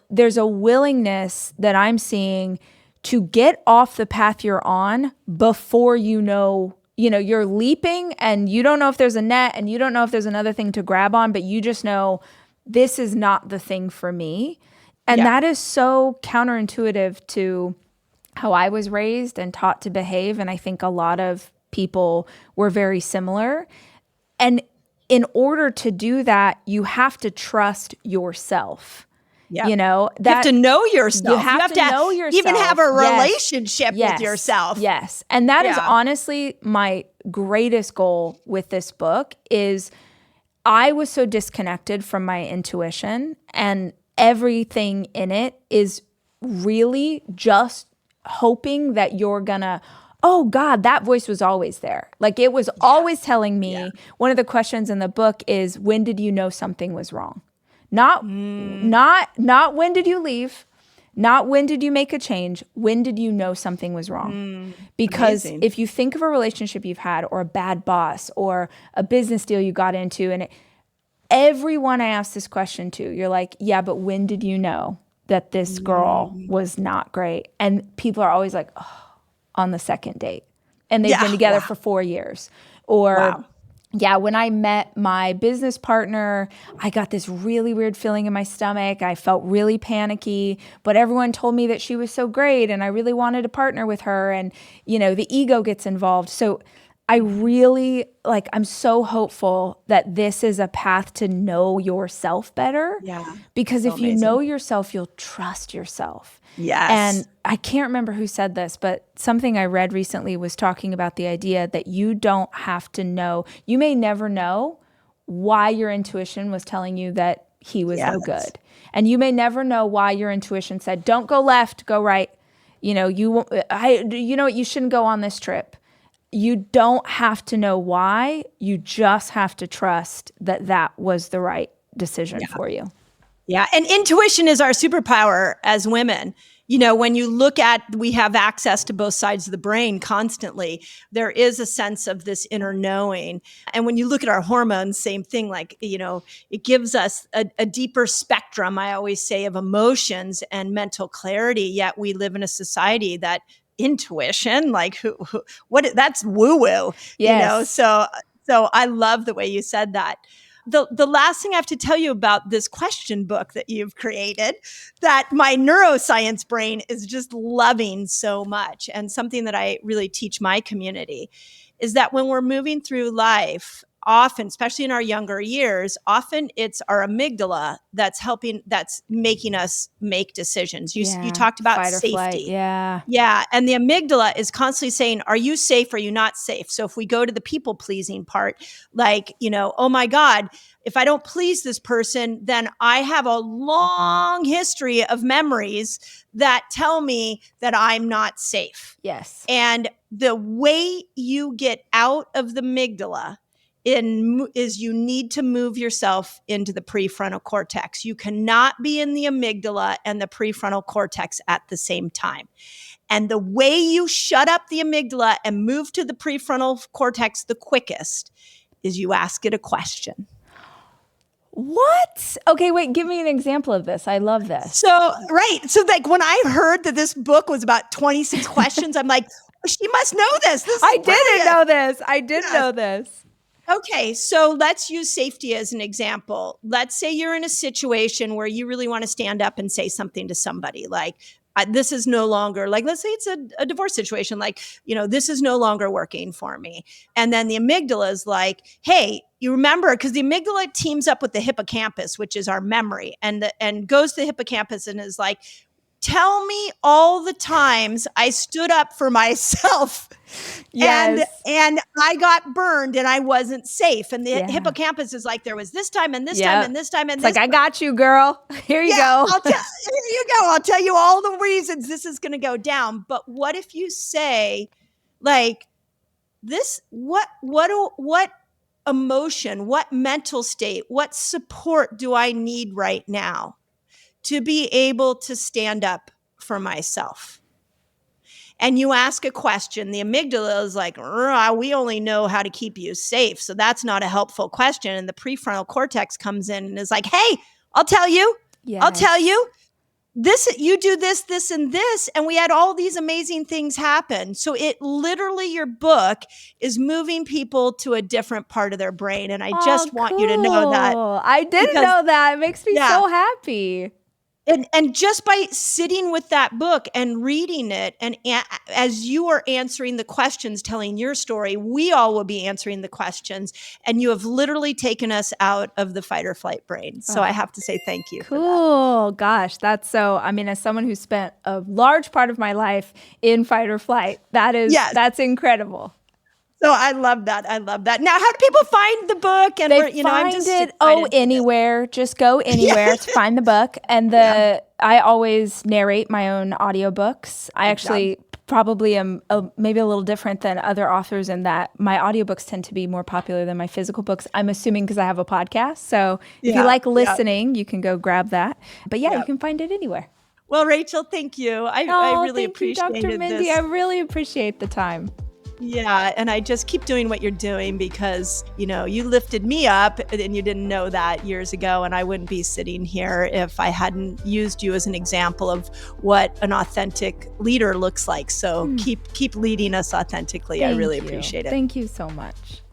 there's a willingness that I'm seeing to get off the path you're on before you're leaping and you don't know if there's a net and you don't know if there's another thing to grab on, but you just know this is not the thing for me. And that is so counterintuitive to how I was raised and taught to behave. And I think a lot of people were very similar. And in order to do that, you have to trust yourself. Yeah. You have to know yourself. You have to know yourself. Even have a relationship with yourself. Yes. And that is honestly my greatest goal with this book is I was so disconnected from my intuition, and everything in it is really just hoping that you're gonna, oh God, that voice was always there. Like it was always telling me. One of the questions in the book is, when did you know something was wrong? Not when did you leave, not when did you make a change, when did you know something was wrong? Because if you think of a relationship you've had, or a bad boss, or a business deal you got into, and everyone I ask this question to, you're like, yeah, but when did you know that this girl was not great? And people are always like, oh, on the second date. And they've been together for 4 years. Or when I met my business partner, I got this really weird feeling in my stomach. I felt really panicky, but everyone told me that she was so great and I really wanted to partner with her. And, the ego gets involved. So I really, I'm so hopeful that this is a path to know yourself better. Yeah. Because if you know yourself, you'll trust yourself. Yes. And I can't remember who said this, but something I read recently was talking about the idea that you don't have to know. You may never know why your intuition was telling you that he was no good. And you may never know why your intuition said, don't go left, go right. You shouldn't go on this trip. You don't have to know why. You just have to trust that that was the right decision for you. Yeah. And intuition is our superpower as women. When you look at, we have access to both sides of the brain constantly. There is a sense of this inner knowing. And when you look at our hormones, same thing, it gives us a deeper spectrum, I always say, of emotions and mental clarity. Yet we live in a society that intuition, that's woo-woo, So I love the way you said that. The last thing I have to tell you about this question book that you've created, that my neuroscience brain is just loving so much, and something that I really teach my community, is that when we're moving through life, often, especially in our younger years, often it's our amygdala that's making us make decisions. You talked about fight or safety. flight. Yeah. Yeah. And the amygdala is constantly saying, are you safe? Are you not safe? So if we go to the people pleasing part, like, oh my God, if I don't please this person, then I have a long history of memories that tell me that I'm not safe. Yes. And the way you get out of the amygdala is you need to move yourself into the prefrontal cortex. You cannot be in the amygdala and the prefrontal cortex at the same time. And the way you shut up the amygdala and move to the prefrontal cortex the quickest is you ask it a question. What? Okay, wait, give me an example of this. I love this. So like when I heard that this book was about 26 questions, I'm like, she must know this. I didn't know this. I didn't know this. Okay, so let's use safety as an example. Let's say you're in a situation where you really want to stand up and say something to somebody like, this is no longer, like, let's say it's a divorce situation, like, this is no longer working for me. And then the amygdala is like, hey, you remember, because the amygdala teams up with the hippocampus, which is our memory, and goes to the hippocampus and is like, tell me all the times I stood up for myself. Yes. And I got burned and I wasn't safe. And the hippocampus is like, there was this time and this time and this time and it's this. Like, I got you, girl. Here you go. Here you go. I'll tell you all the reasons this is going to go down. But what if you say, like, this, what emotion, what mental state, what support do I need right now to be able to stand up for myself? And you ask a question, the amygdala is like, we only know how to keep you safe. So that's not a helpful question. And the prefrontal cortex comes in and is like, hey, I'll tell you. Yes. I'll tell you. This, you do this, this, and this. And we had all these amazing things happen. So it literally, your book is moving people to a different part of their brain. And I just want you to know that. I didn't know that. It makes me so happy. And just by sitting with that book and reading it, and as you are answering the questions, telling your story, we all will be answering the questions. And you have literally taken us out of the fight or flight brain. So I have to say thank you. Cool. Gosh, that's so, I mean, as someone who spent a large part of my life in fight or flight, that's incredible. So I love that. I love that. Now, how do people find the book? And find it anywhere. Just go anywhere to find the book. And I always narrate my own audiobooks. I actually probably am maybe a little different than other authors in that my audiobooks tend to be more popular than my physical books. I'm assuming because I have a podcast. So if you like listening, you can go grab that. But you can find it anywhere. Well, Rachel, thank you. I really appreciate Dr. Mindy. this. I really appreciate the time. Yeah, and I just keep doing what you're doing because, you lifted me up and you didn't know that years ago, and I wouldn't be sitting here if I hadn't used you as an example of what an authentic leader looks like. So keep leading us authentically. I really appreciate it. Thank you so much.